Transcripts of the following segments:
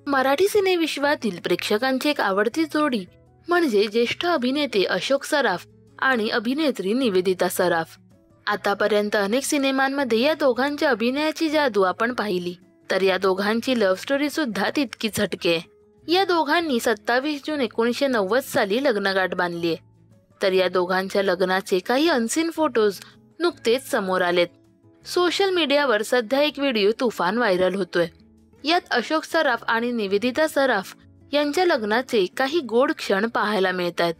मराठी सिनेविश्वातील प्रेक्षकांची एक आवडती जोडी म्हणजे ज्येष्ठ अभिनेते अशोक सराफ आणि अभिनेत्री निवेदिता सराफ. आतापर्यंत अनेक सिनेमांमध्ये या दोघांच्या अभिनयाची जादू आपण पाहिली, तर या दोघांची लव्ह स्टोरी सुद्धा तितकीच हटके. या दोघांनी 27 जून 1990 साली लग्नगाठ बांधलीये. तर या दोघांच्या लग्नाचे काही अनसीन फोटोज नुकतेच समोर आलेत. सोशल मीडियावर सध्या एक व्हिडिओ तुफान व्हायरल होतोय. यात अशोक सराफ आणि निवेदिता सराफ यांच्या लग्नाचे काही गोड क्षण पाहायला मिळतात.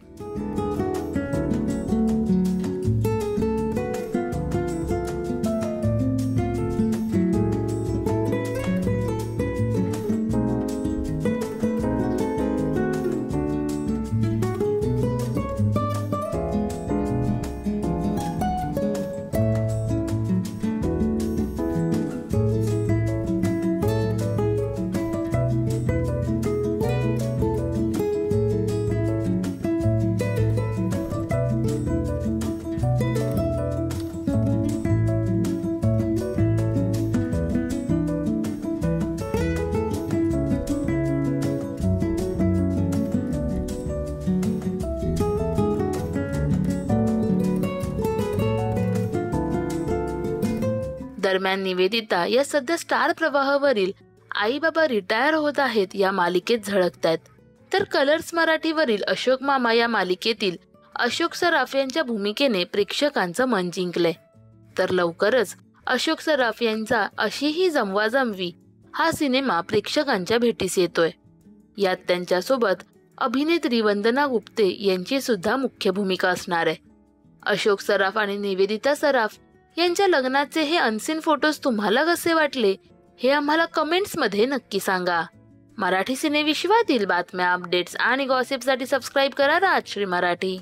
दरम्यान निवेदिता या सध्या स्टार प्रवाहावरील आई बाबा रिटायर होत आहेत या मालिकेत झळकतायत. तर कलर्स मराठीवरील अशोक मामा या मालिकेतील अशोक सराफ यांच्या भूमिकेने प्रेक्षकांचं मन जिंकलंय. तर लवकरच अशोक सराफ यांचा अशीही जमवाजमवी हा सिनेमा प्रेक्षकांच्या भेटीस येतोय. यात त्यांच्यासोबत अभिनेत्री वंदना गुप्ते यांची सुद्धा मुख्य भूमिका असणार आहे. अशोक सराफ आणि निवेदिता सराफ यांच्या लग्नाचे हे अनसीन फोटोज तुम्हाला कसे वाटले हे आम्हाला कमेंट्स मध्ये नक्की सांगा. मराठी सिनेविश्वातील बातम्या, अपडेट्स आणि गॉसिपसाठी सबस्क्राईब करा राजश्री मराठी.